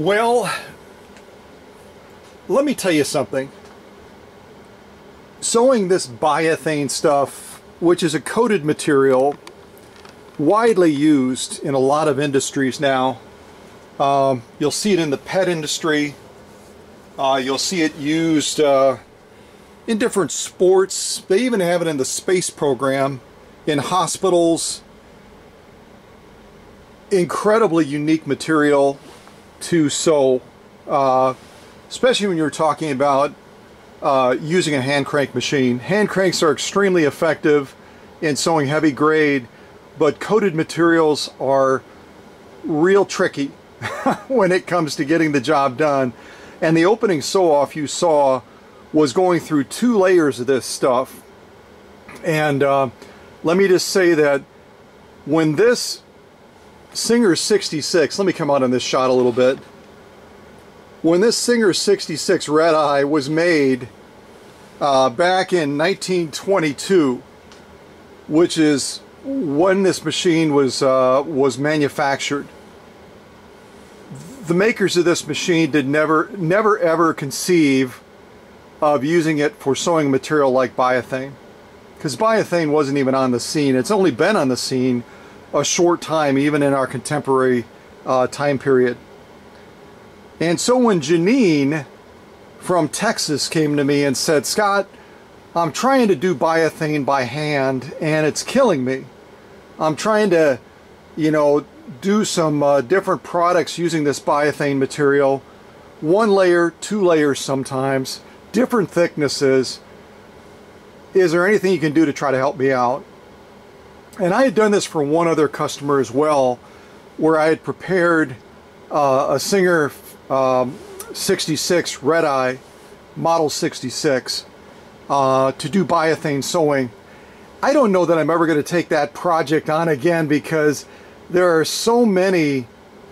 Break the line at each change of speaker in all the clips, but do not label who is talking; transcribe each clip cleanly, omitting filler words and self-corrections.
Well, let me tell you something. Sewing this Biothane stuff, which is a coated material, widely used in a lot of industries now. You'll see it in the pet industry. You'll see it used in different sports. They even have it in the space program, in hospitals. Incredibly unique material to sew, especially when you're talking about using a hand crank machine. Hand cranks are extremely effective in sewing heavy grade, but coated materials are real tricky when it comes to getting the job done. And the opening sew-off you saw was going through 2 layers of this stuff. And let me just say that when this Singer 66, let me come out on this shot a little bit. When this Singer 66 RedEye was made back in 1922, which is when this machine was manufactured, the makers of this machine did never ever conceive of using it for sewing material like Biothane, because Biothane wasn't even on the scene. It's only been on the scene a short time, even in our contemporary time period. And so when Jeannine from Texas came to me and said, "Scott, I'm trying to do Biothane by hand and it's killing me. I'm trying to, you know, do some different products using this Biothane material, 1 layer, 2 layers sometimes, different thicknesses. Is there anything you can do to try to help me out?" And I had done this for one other customer as well, where I had prepared a Singer 66 RedEye, model 66, to do Biothane sewing. I don't know that I'm ever going to take that project on again, because there are so many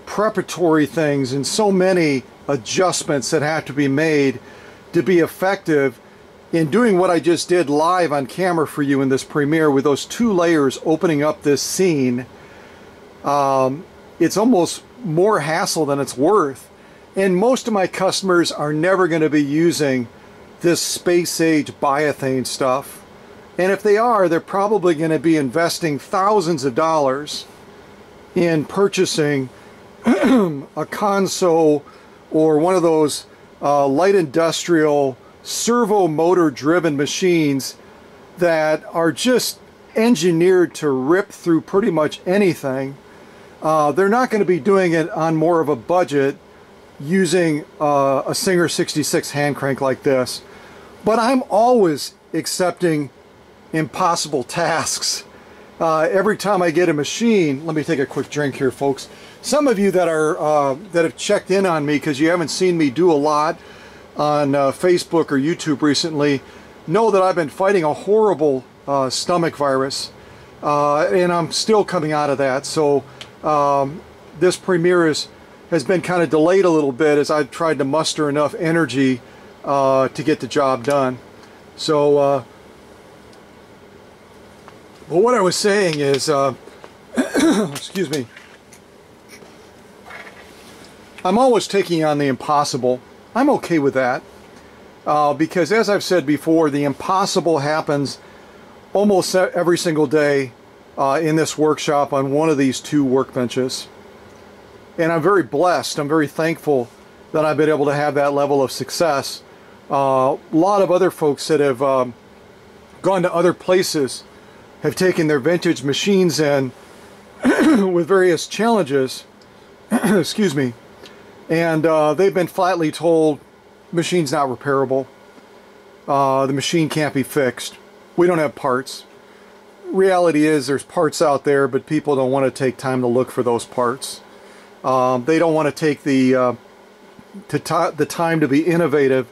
preparatory things and so many adjustments that have to be made to be effective in doing what I just did live on camera for you in this premiere, with those 2 layers opening up this scene. It's almost more hassle than it's worth. And most of my customers are never going to be using this space age Biothane stuff. And if they are, they're probably going to be investing thousands of dollars in purchasing a console or one of those light industrial servo motor driven machines that are just engineered to rip through pretty much anything. They're not going to be doing it on more of a budget using a Singer 66 hand crank like this. But I'm always accepting impossible tasks. Every time I get a machine, let me take a quick drink here, folks. Some of you that are that have checked in on me because you haven't seen me do a lot on Facebook or YouTube recently know that I've been fighting a horrible stomach virus, and I'm still coming out of that. So this premiere has been kind of delayed a little bit as I've tried to muster enough energy to get the job done. So but what I was saying is excuse me, I'm always taking on the impossible. I'm okay with that, because as I've said before, the impossible happens almost every single day in this workshop on one of these 2 workbenches. And I'm very blessed, I'm very thankful that I've been able to have that level of success. A lot of other folks that have gone to other places have taken their vintage machines in with various challenges, excuse me, and they've been flatly told, machine's not repairable, the machine can't be fixed, we don't have parts. Reality is there's parts out there, but people don't want to take time to look for those parts. They don't want to take the time to be innovative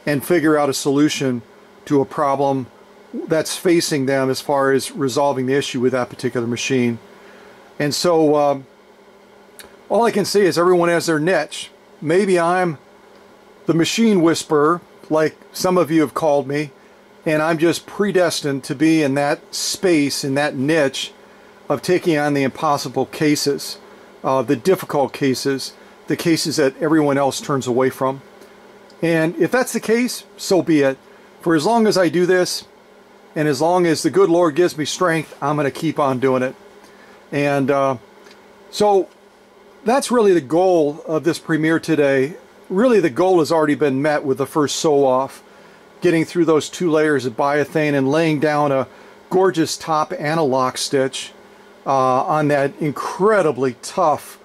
and figure out a solution to a problem that's facing them as far as resolving the issue with that particular machine. And so all I can say is everyone has their niche. Maybe I'm the machine whisperer, like some of you have called me, and I'm just predestined to be in that space, in that niche of taking on the impossible cases, the difficult cases, the cases that everyone else turns away from. And if that's the case, so be it. For as long as I do this, and as long as the good Lord gives me strength, I'm going to keep on doing it. And so that's really the goal of this premiere today. Really, the goal has already been met with the first sew-off, getting through those 2 layers of Biothane and laying down a gorgeous top and a lock stitch on that incredibly tough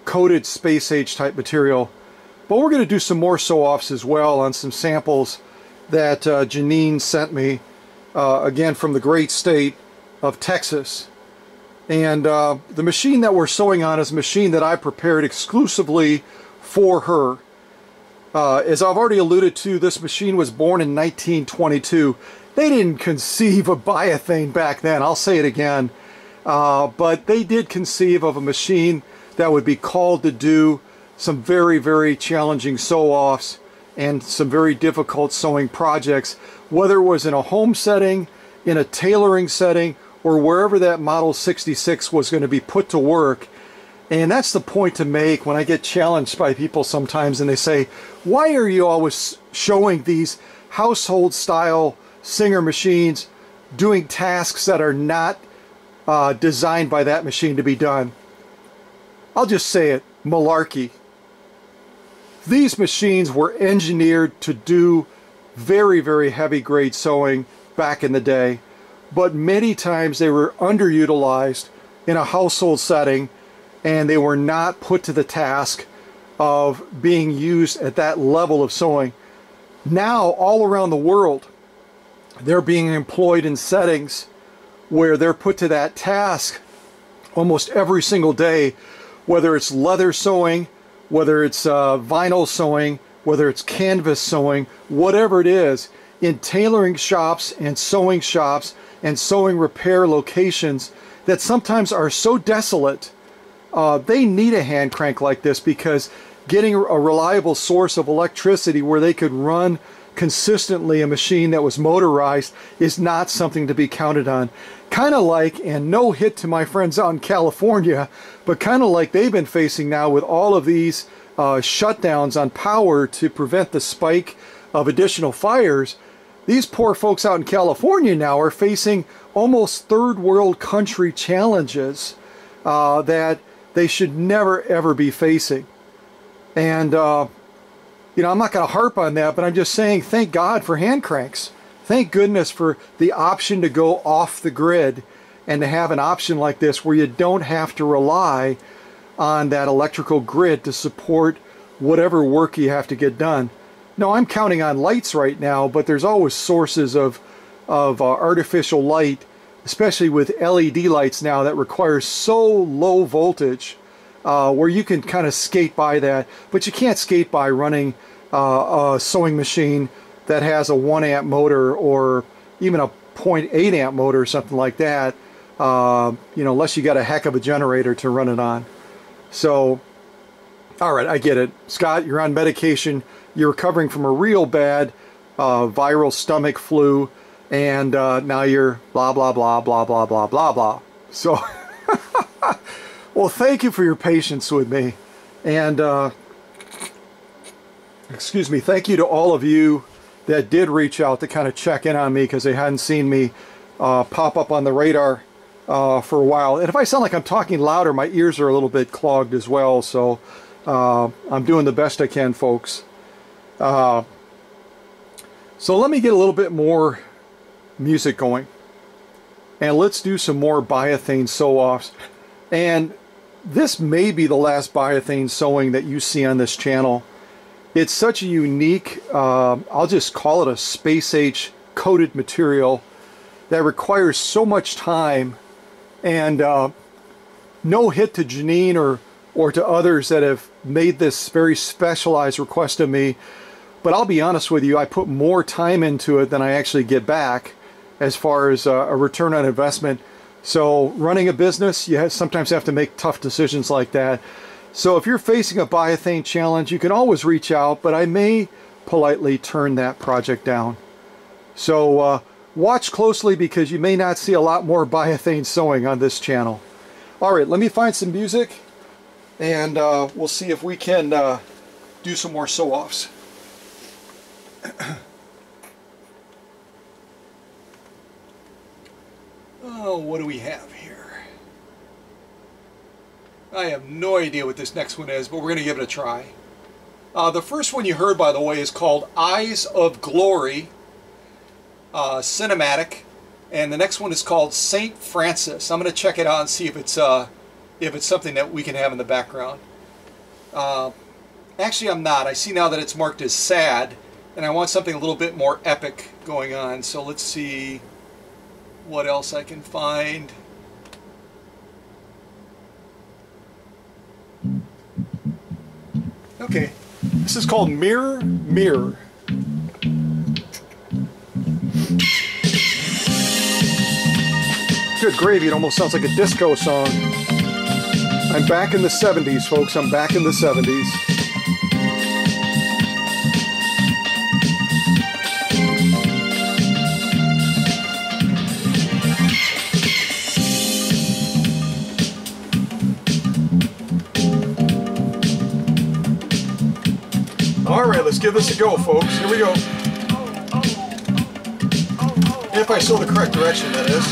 coated space age type material. But we're going to do some more sew-offs as well on some samples that Jeannine sent me, again from the great state of Texas. And the machine that we're sewing on is a machine that I prepared exclusively for her. As I've already alluded to, this machine was born in 1922. They didn't conceive of Biothane back then, I'll say it again. But they did conceive of a machine that would be called to do some very, very challenging sew-offs and some very difficult sewing projects, whether it was in a home setting, in a tailoring setting, or wherever that Model 66 was going to be put to work. And that's the point to make when I get challenged by people sometimes and they say, why are you always showing these household style Singer machines doing tasks that are not designed by that machine to be done? I'll just say it, malarkey. These machines were engineered to do very, very heavy grade sewing back in the day, but many times they were underutilized in a household setting and they were not put to the task of being used at that level of sewing. Now, all around the world, they're being employed in settings where they're put to that task almost every single day, whether it's leather sewing, whether it's vinyl sewing, whether it's canvas sewing, whatever it is, in tailoring shops and sewing repair locations that sometimes are so desolate. They need a hand crank like this because getting a reliable source of electricity where they could run consistently a machine that was motorized is not something to be counted on. Kind of like, and no hit to my friends out in California, but kind of like they've been facing now with all of these shutdowns on power to prevent the spike of additional fires. These poor folks out in California now are facing almost third world country challenges that they should never ever be facing. And you know, I'm not going to harp on that, but I'm just saying thank God for hand cranks. Thank goodness for the option to go off the grid and to have an option like this where you don't have to rely on that electrical grid to support whatever work you have to get done. No, I'm counting on lights right now, but there's always sources of artificial light, especially with LED lights now that require so low voltage where you can kind of skate by that, but you can't skate by running a sewing machine that has a 1 amp motor or even a 0.8 amp motor or something like that, you know, unless you got a heck of a generator to run it on. So, all right, I get it. Scott, you're on medication. You're recovering from a real bad viral stomach flu, and now you're blah, blah, blah, blah, blah, blah, blah, blah. So, well, thank you for your patience with me. And, excuse me, thank you to all of you that did reach out to kind of check in on me because they hadn't seen me pop up on the radar for a while. And if I sound like I'm talking louder, my ears are a little bit clogged as well. So I'm doing the best I can, folks. So let me get a little bit more music going. And let's do some more Biothane sew-offs. And this may be the last Biothane sewing that you see on this channel. It's such a unique, I'll just call it a space-age coated material that requires so much time, and no hit to Jeannine or to others that have made this very specialized request of me, but I'll be honest with you, I put more time into it than I actually get back as far as a return on investment. So running a business, you sometimes have to make tough decisions like that. So if you're facing a Biothane challenge, you can always reach out, but I may politely turn that project down. So watch closely because you may not see a lot more Biothane sewing on this channel. All right, let me find some music and we'll see if we can do some more sew-offs. Oh, what do we have here? I have no idea what this next one is, but we're going to give it a try. The first one you heard, by the way, is called Eyes of Glory Cinematic, and the next one is called Saint Francis. I'm going to check it out and see if it's something that we can have in the background. Actually, I'm not. I see now that it's marked as sad, and I want something a little bit more epic going on. So let's see what else I can find. Okay, this is called Mirror, Mirror. Good gravy, it almost sounds like a disco song. I'm back in the 70s, folks. I'm back in the 70s. All right, let's give this a go, folks. Here we go. If I sew the correct direction, that is.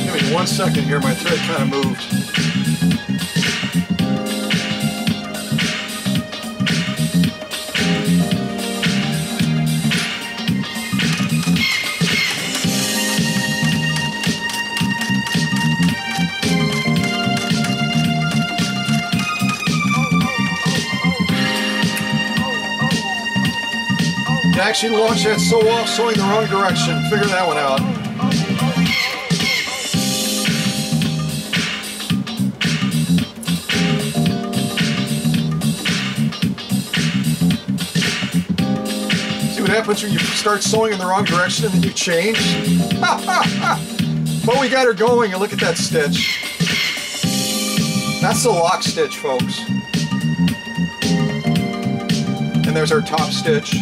Give me 1 second here, my thread kind of moved. Actually launch that sew-off, sewing the wrong direction. Figure that one out. See what happens when you start sewing in the wrong direction and then you change? But we got her going, and look at that stitch. That's the lock stitch, folks. And there's our top stitch.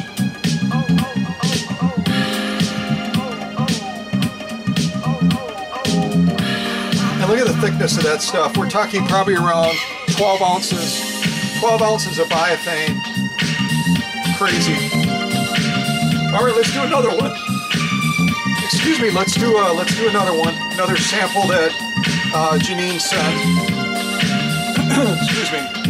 Look at the thickness of that stuff. We're talking probably around 12 ounces. 12 ounces of Biothane. Crazy. All right, let's do another one. Excuse me, let's do another one. Another sample that Jeannine sent. Excuse me.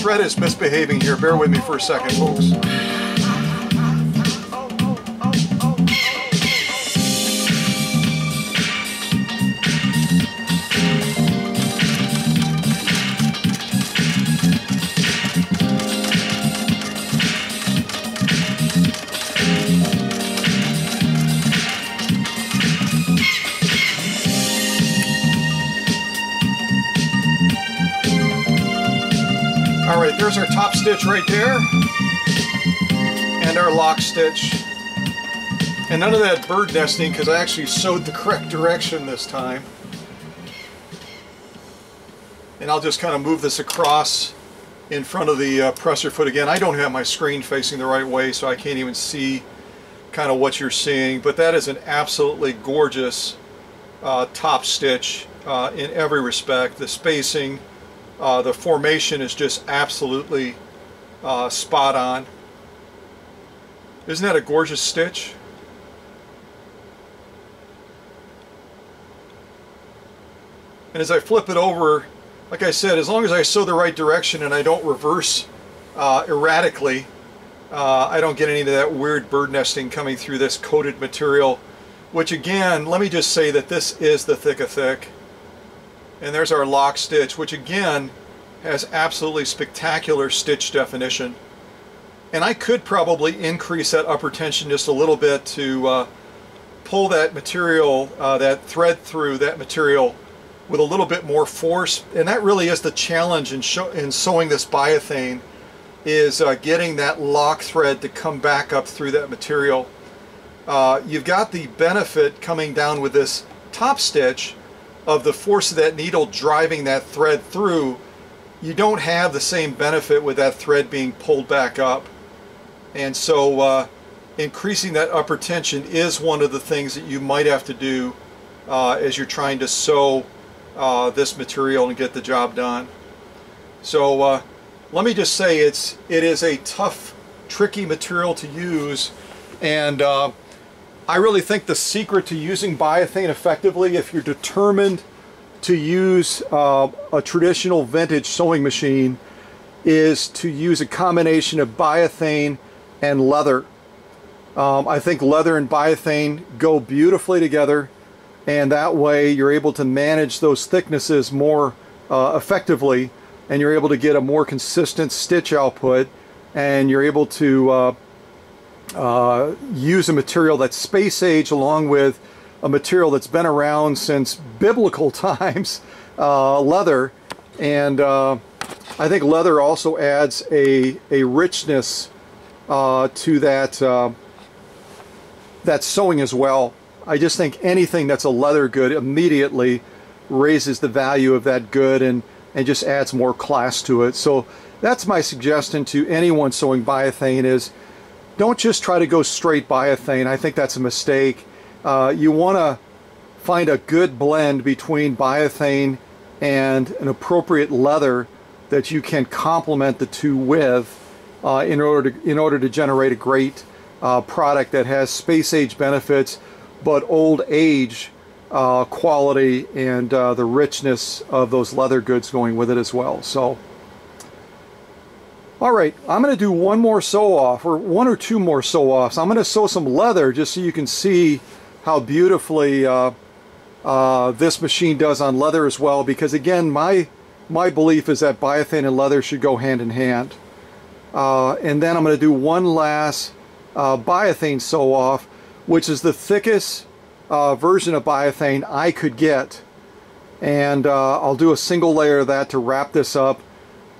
Thread is misbehaving here. Bear with me for a second, folks. Alright, there's our top stitch right there, and our lock stitch. And none of that bird nesting, because I actually sewed the correct direction this time. And I'll just kind of move this across in front of the presser foot again. I don't have my screen facing the right way, so I can't even see kind of what you're seeing, but that is an absolutely gorgeous top stitch in every respect. The spacing, the formation is just absolutely spot on. Isn't that a gorgeous stitch? And as I flip it over, like I said, as long as I sew the right direction and I don't reverse erratically, I don't get any of that weird bird nesting coming through this coated material, which again, let me just say that this is the thick of thick. And there's our lock stitch, which again has absolutely spectacular stitch definition. And I could probably increase that upper tension just a little bit to pull that material, that thread through that material with a little bit more force. And that really is the challenge in sewing this Biothane, is getting that lock thread to come back up through that material. You've got the benefit coming down with this top stitch of the force of that needle driving that thread through, you don't have the same benefit with that thread being pulled back up. And so increasing that upper tension is one of the things that you might have to do as you're trying to sew this material and get the job done. So let me just say it is a tough, tricky material to use, and I really think the secret to using Biothane effectively, if you're determined to use a traditional vintage sewing machine, is to use a combination of Biothane and leather. I think leather and Biothane go beautifully together, and that way you're able to manage those thicknesses more effectively, and you're able to get a more consistent stitch output, and you're able to use a material that's space age along with a material that's been around since biblical times, leather. And I think leather also adds a richness to that that sewing as well. I just think anything that's a leather good immediately raises the value of that good and just adds more class to it. So that's my suggestion to anyone sewing Biothane is, don't just try to go straight Biothane. I think that's a mistake. You want to find a good blend between Biothane and an appropriate leather that you can complement the two with in order to generate a great product that has space age benefits, but old age quality and the richness of those leather goods going with it as well. So, all right, I'm going to do one more sew off, or one or two more sew offs. I'm going to sew some leather just so you can see how beautifully this machine does on leather as well, because again, my belief is that Biothane and leather should go hand in hand. And then I'm going to do one last Biothane sew off, which is the thickest version of Biothane I could get, and I'll do a single layer of that to wrap this up,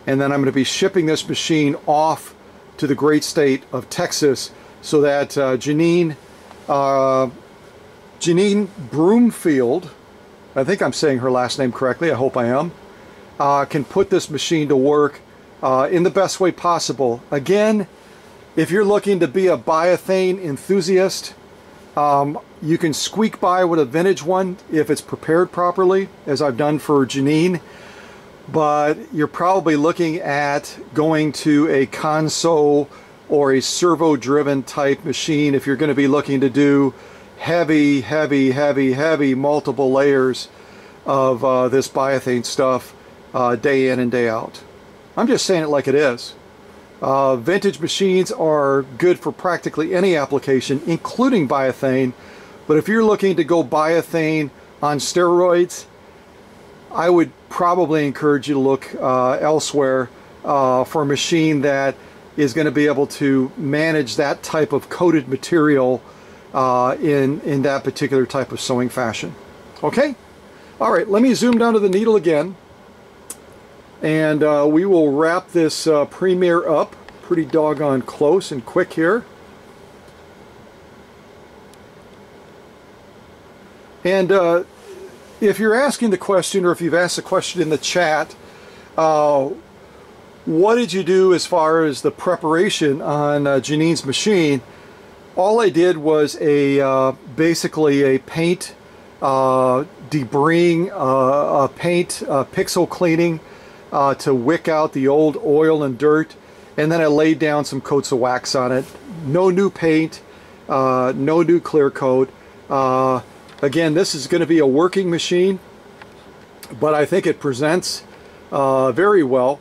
and then I'm going to be shipping this machine off to the great state of Texas so that Jeannine Broomfield, I think I'm saying her last name correctly, I hope I am, can put this machine to work in the best way possible. Again, if you're looking to be a Biothane enthusiast, you can squeak by with a vintage one if it's prepared properly, as I've done for Jeannine, but you're probably looking at going to a console or a servo-driven type machine if you're going to be looking to do heavy multiple layers of this Biothane stuff day in and day out. I'm just saying it like it is. Vintage machines are good for practically any application, including Biothane, but if you're looking to go Biothane on steroids, I would probably encourage you to look elsewhere for a machine that is going to be able to manage that type of coated material in that particular type of sewing fashion. Okay? All right, let me zoom down to the needle again, and we will wrap this Premier up pretty doggone close and quick here. And if you're asking the question, or if you've asked the question in the chat, what did you do as far as the preparation on Jeannine's machine? All I did was basically a paint debris, paint pixel cleaning to wick out the old oil and dirt, and then I laid down some coats of wax on it. No new paint, no new clear coat. Again, this is going to be a working machine, but I think it presents very well.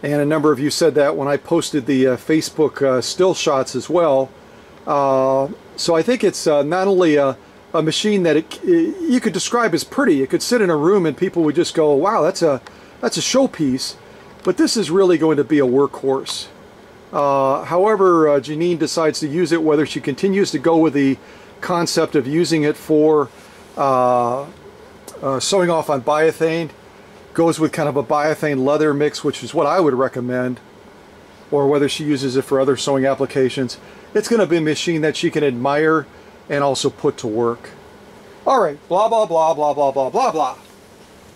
And a number of you said that when I posted the Facebook still shots as well. So I think it's not only a machine that you could describe as pretty. It could sit in a room and people would just go, wow, that's a showpiece. But this is really going to be a workhorse. However Jeannine decides to use it, whether she continues to go with the concept of using it for sewing off on Biothane, goes with kind of a Biothane leather mix, which is what I would recommend, or whether she uses it for other sewing applications, it's going to be a machine that she can admire and also put to work. All right, blah, blah, blah, blah, blah, blah, blah, blah.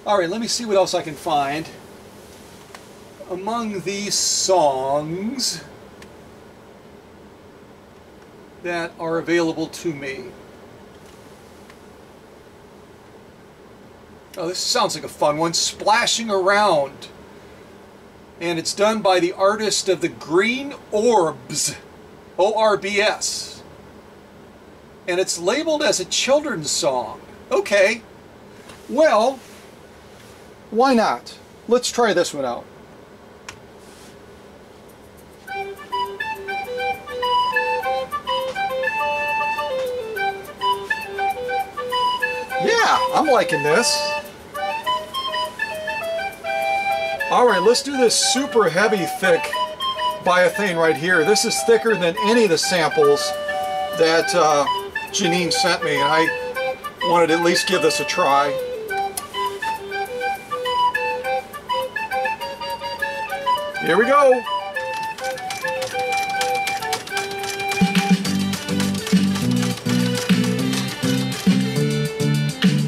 All right, let me see what else I can find. Among these songs that are available to me. Oh, this sounds like a fun one. Splashing Around. And it's done by the artist of the Green Orbs. O-R-B-S. And it's labeled as a children's song. Okay. Well, why not? Let's try this one out. Yeah, I'm liking this. Alright, let's do this super heavy, thick Biothane right here. This is thicker than any of the samples that Jeannine sent me, and I wanted to at least give this a try. Here we go.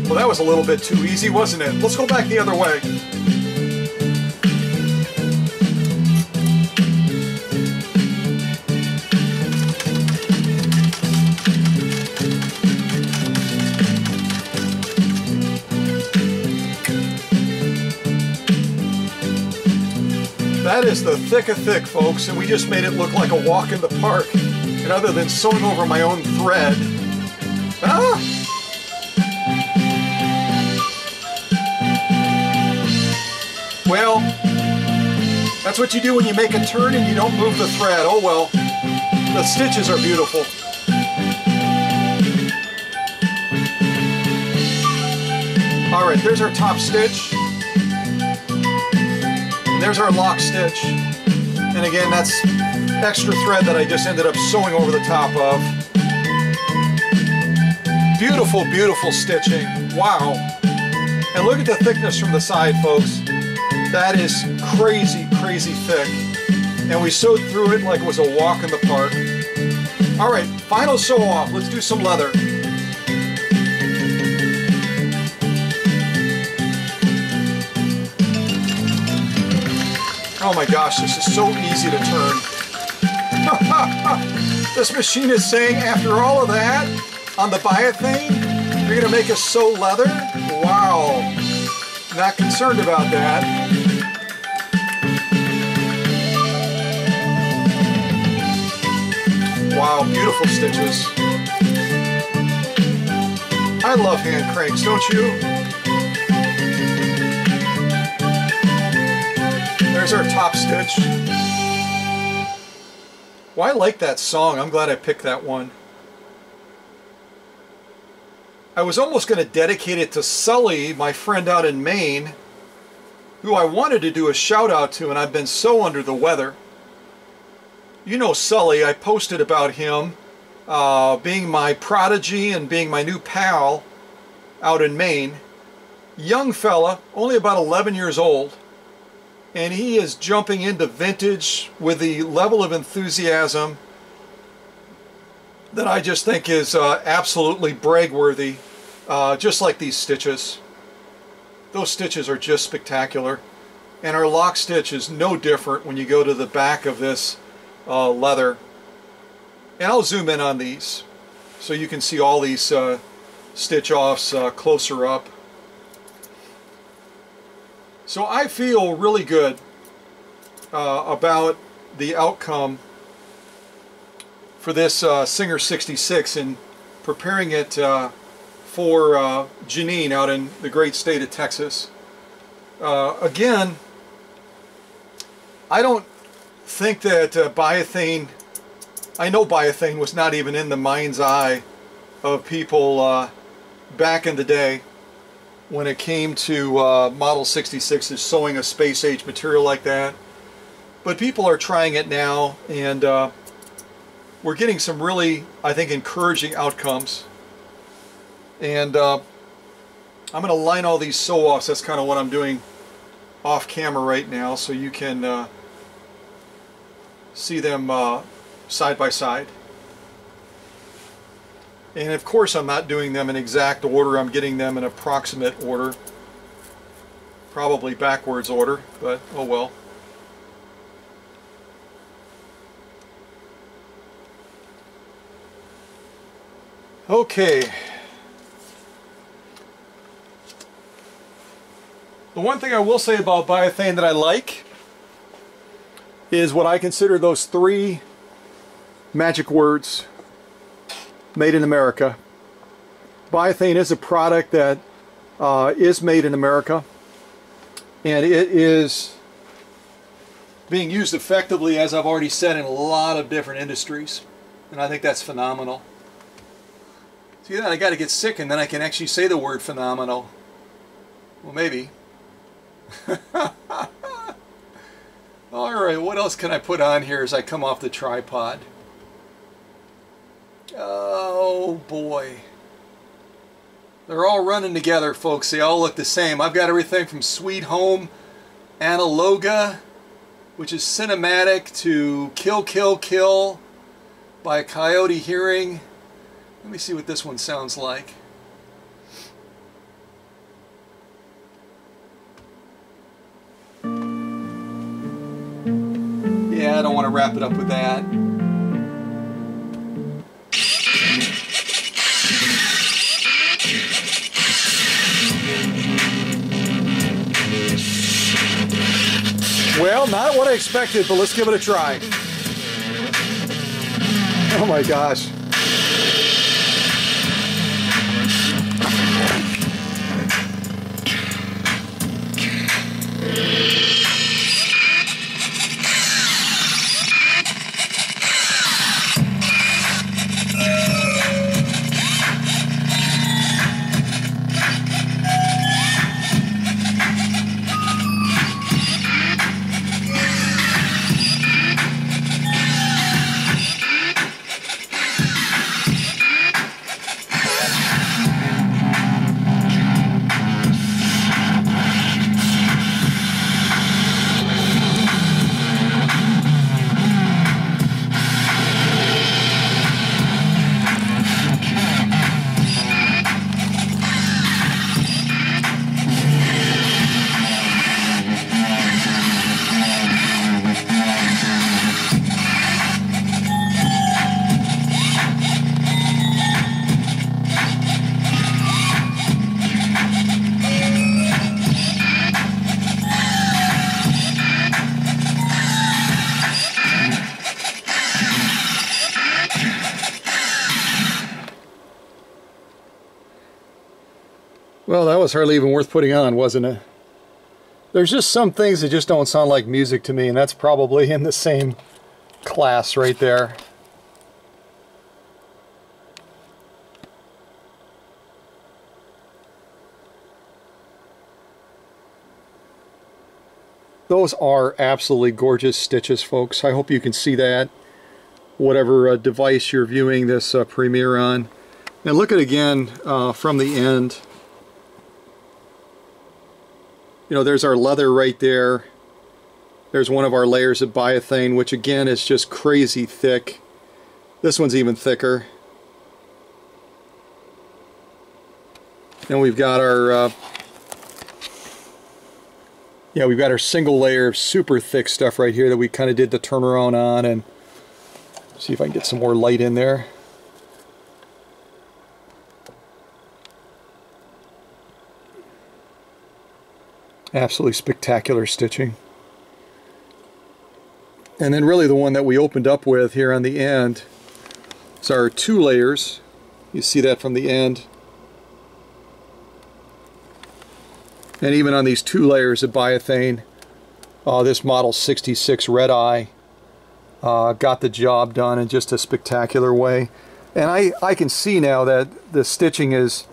Well, that was a little bit too easy, wasn't it? Let's go back the other way. That is the thick of thick, folks, and we just made it look like a walk in the park. And other than sewing over my own thread, well, that's what you do when you make a turn and you don't move the thread. Oh well, the stitches are beautiful. All right, there's our top stitch. And there's our lock stitch. And again, that's extra thread that I just ended up sewing over the top of. Beautiful, beautiful stitching. Wow. And look at the thickness from the side, folks. That is crazy, crazy thick. And we sewed through it like it was a walk in the park. All right, final sew off. Let's do some leather. Oh my gosh, this is so easy to turn. This machine is saying, after all of that, on the Biothane, you're gonna make us sew leather? Wow. Not concerned about that. Wow, beautiful stitches. I love hand cranks, don't you? There's our top stitch. Well, I like that song. I'm glad I picked that one. I was almost going to dedicate it to Sully, my friend out in Maine, who I wanted to do a shout out to, and I've been so under the weather. You know Sully, I posted about him being my prodigy and being my new pal out in Maine. Young fella, only about 11 years old. And he is jumping into vintage with the level of enthusiasm that I just think is absolutely brag-worthy, just like these stitches. Those stitches are just spectacular. And our lock stitch is no different when you go to the back of this leather. And I'll zoom in on these so you can see all these stitch offs closer up. So I feel really good about the outcome for this Singer 66 and preparing it for Jeannine out in the great state of Texas. Again, I don't think that Biothane, I know Biothane was not even in the mind's eye of people back in the day when it came to Model 66s sewing a space-age material like that. But people are trying it now, and we're getting some really, I think, encouraging outcomes. And I'm going to line all these sew-offs. That's kind of what I'm doing off camera right now, so you can see them side by side. And of course I'm not doing them in exact order, I'm getting them in approximate order. Probably backwards order, but oh well. Okay. The one thing I will say about Biothane that I like is what I consider those 3 magic words: made in America. Biothane is a product that is made in America, and it is being used effectively, as I've already said, in a lot of different industries, and I think that's phenomenal. See, then I got to get sick and then I can actually say the word phenomenal. Well, maybe. Alright, what else can I put on here as I come off the tripod? Oh boy. They're all running together, folks. They all look the same. I've got everything from Sweet Home Analoga, which is cinematic, to Kill Kill Kill by Coyote Hearing. Let me see what this one sounds like. Yeah, I don't want to wrap it up with that. Well, not what I expected, but let's give it a try. Oh my gosh. Well, that was hardly even worth putting on, wasn't it? There's just some things that just don't sound like music to me, and that's probably in the same class right there. Those are absolutely gorgeous stitches, folks. I hope you can see that, whatever device you're viewing this premiere on. And look at it again from the end. You know, there's our leather right there. There's one of our layers of Biothane, which again is just crazy thick. This one's even thicker. And we've got our we've got our single layer of super thick stuff right here that we kind of did the turnaround on, and see if I can get some more light in there. Absolutely spectacular stitching. And then really the one that we opened up with here on the end is our 2 layers. You see that from the end. And even on these 2 layers of Biothane, this model 66 RedEye got the job done in just a spectacular way. And I can see now that the stitching is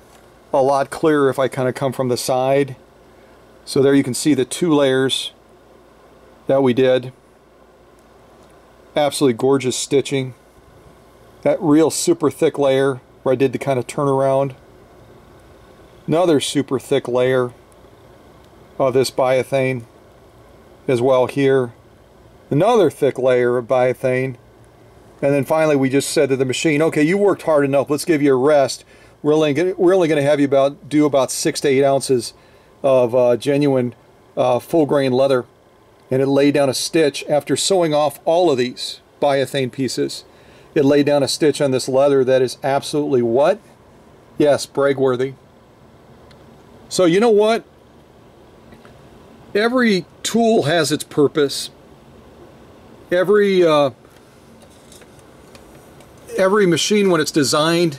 a lot clearer if I kind of come from the side. So there you can see the 2 layers that we did. Absolutely gorgeous stitching. That real super thick layer where I did the kind of turnaround. Another super thick layer of this Biothane as well here. Another thick layer of Biothane. And then finally we just said to the machine, okay, you worked hard enough, let's give you a rest. We're only going to have you do about 6 to 8 ounces of genuine full grain leather. And it laid down a stitch after sewing off all of these Biothane pieces. It laid down a stitch on this leather that is absolutely what? Yes, brag-worthy. So you know what? Every tool has its purpose. Every machine, when it's designed,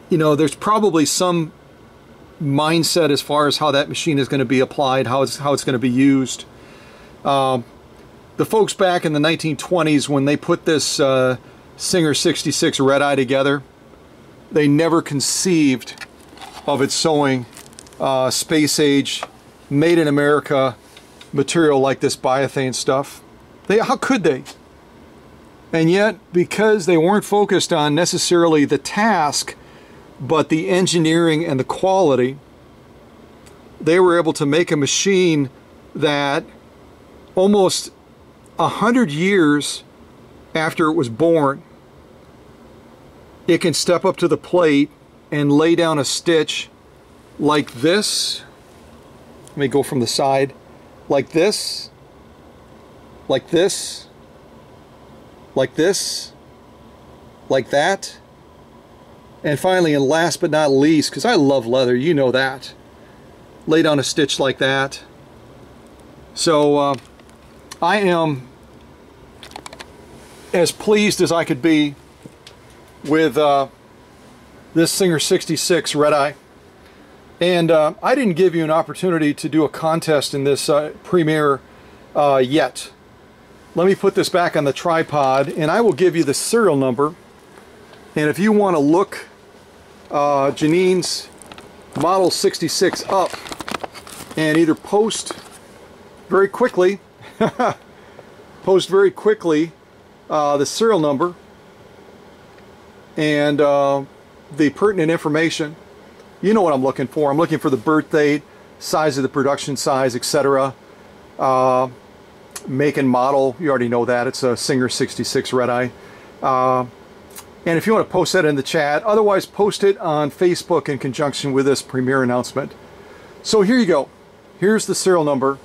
you know, there's probably some mindset as far as how that machine is going to be applied, how it's going to be used. The folks back in the 1920s, when they put this Singer 66 RedEye together, they never conceived of it sewing space age, made in America material like this Biothane stuff. How could they? And yet, because they weren't focused on necessarily the task, but the engineering and the quality, they were able to make a machine that almost 100 years after it was born, it can step up to the plate and lay down a stitch like this. Let me go from the side. Like this, like this, like this, like that. And finally, and last but not least, because I love leather, you know that, lay down a stitch like that. So I am as pleased as I could be with this Singer 66 RedEye. And I didn't give you an opportunity to do a contest in this premiere yet. Let me put this back on the tripod, and I will give you the serial number. And if you want to look Jeannine's Model 66 up and either post very quickly, the serial number and the pertinent information. You know what I'm looking for. I'm looking for the birth date, size of the production size, etc. Make and model. You already know that. It's a Singer 66 RedEye. And if you want to post that in the chat, otherwise post it on Facebook in conjunction with this premiere announcement. So here you go. Here's the serial number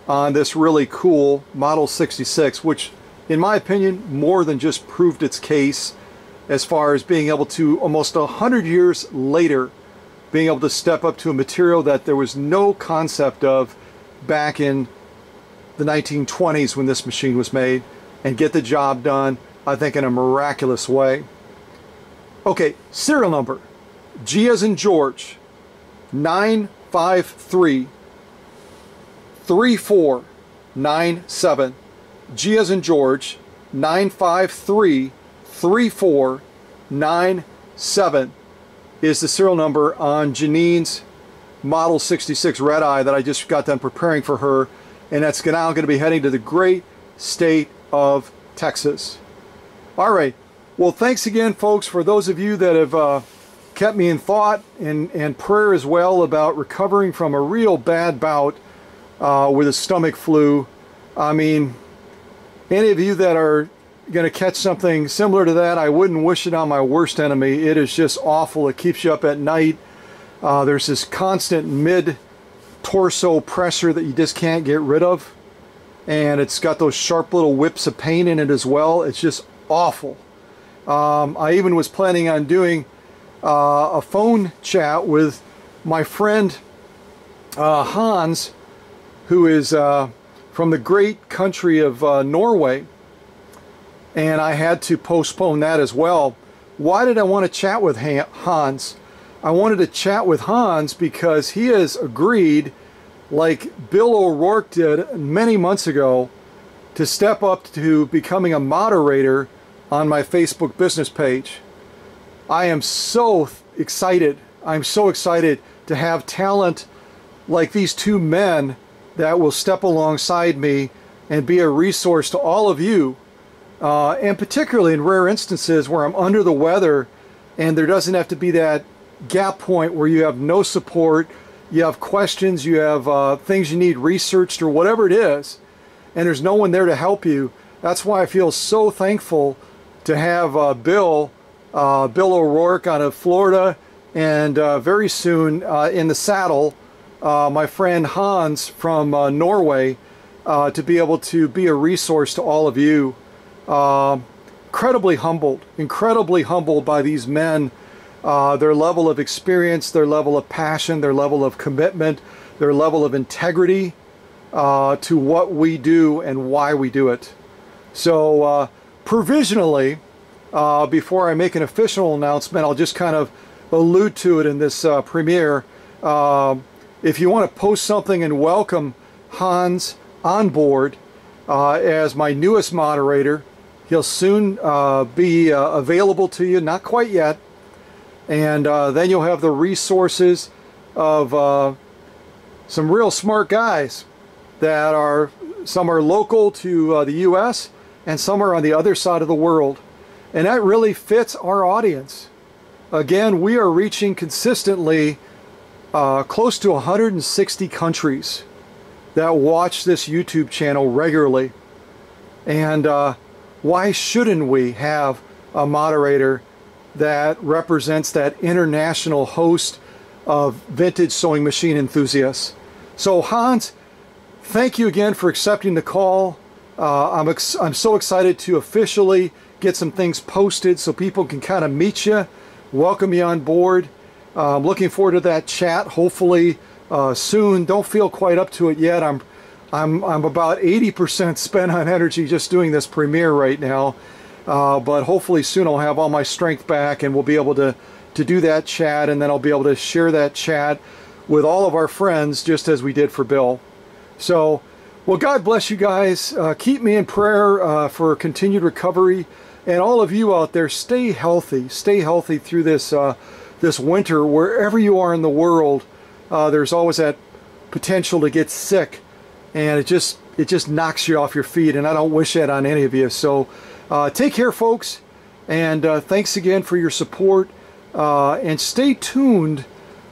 on this really cool Model 66, which in my opinion more than just proved its case as far as being able to, almost 100 years later, being able to step up to a material that there was no concept of back in the 1920s when this machine was made, and get the job done, I think, in a miraculous way. Okay, serial number, G as in George, 953 3497. G as in George, 953 3497 is the serial number on Jeannine's Model 66 RedEye that I just got done preparing for her, and that's now going to be heading to the great state of Texas. All right, well, thanks again, folks, for those of you that have kept me in thought and prayer as well about recovering from a real bad bout with a stomach flu. I mean, any of you that are going to catch something similar to that, I wouldn't wish it on my worst enemy. It is just awful. It keeps you up at night. There's this constant mid-torso pressure that you just can't get rid of. And it's got those sharp little whips of pain in it as well. It's just awful. I even was planning on doing a phone chat with my friend Hans, who is from the great country of Norway. And I had to postpone that as well. Why did I want to chat with Hans? I wanted to chat with Hans because he has agreed, like Bill O'Rourke did many months ago, to step up to becoming a moderator on my Facebook business page. I am so excited. I'm so excited to have talent like these two men that will step alongside me and be a resource to all of you. And particularly in rare instances where I'm under the weather and there doesn't have to be that gap point where you have no support, you have questions, you have things you need researched or whatever it is, and there's no one there to help you. That's why I feel so thankful to have Bill O'Rourke out of Florida, and very soon in the saddle, my friend Hans from Norway, to be able to be a resource to all of you. Incredibly humbled by these men, their level of experience, their level of passion, their level of commitment, their level of integrity to what we do and why we do it. So provisionally, before I make an official announcement, I'll just kind of allude to it in this premiere. If you want to post something and welcome Hans on board as my newest moderator, he'll soon be available to you, not quite yet, and then you'll have the resources of some real smart guys that are, some are local to the US and some are on the other side of the world, and that really fits our audience. Again, we are reaching consistently close to 160 countries that watch this YouTube channel regularly. And why shouldn't we have a moderator that represents that international host of vintage sewing machine enthusiasts? So Hans, thank you again for accepting the call. I'm so excited to officially get some things posted so people can kind of meet you, welcome you on board. I'm looking forward to that chat, hopefully soon. Don't feel quite up to it yet. I'm about 80% spent on energy just doing this premiere right now, but hopefully soon I'll have all my strength back and we'll be able to do that chat, and then I'll be able to share that chat with all of our friends just as we did for Bill. So, well, God bless you guys. Keep me in prayer for continued recovery, and all of you out there, stay healthy through this this winter. Wherever you are in the world, there's always that potential to get sick, and it just knocks you off your feet, and I don't wish that on any of you. So take care, folks, and thanks again for your support, and stay tuned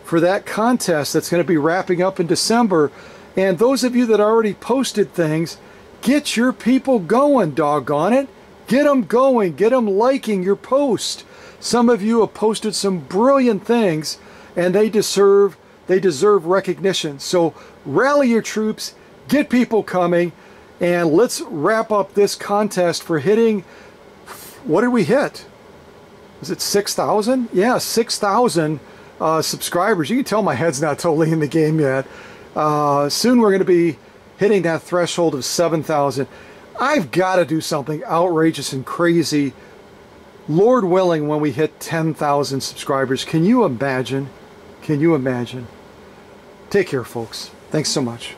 for that contest that's going to be wrapping up in December. And those of you that already posted things, get your people going, doggone it. Get them going, get them liking your post. Some of you have posted some brilliant things, and they deserve recognition. So rally your troops, get people coming, and let's wrap up this contest for hitting, what did we hit? Is it 6,000? Yeah, 6,000 subscribers. You can tell my head's not totally in the game yet. Soon we're going to be hitting that threshold of 7,000. I've got to do something outrageous and crazy, Lord willing, when we hit 10,000 subscribers. Can you imagine? Can you imagine? Take care, folks. Thanks so much.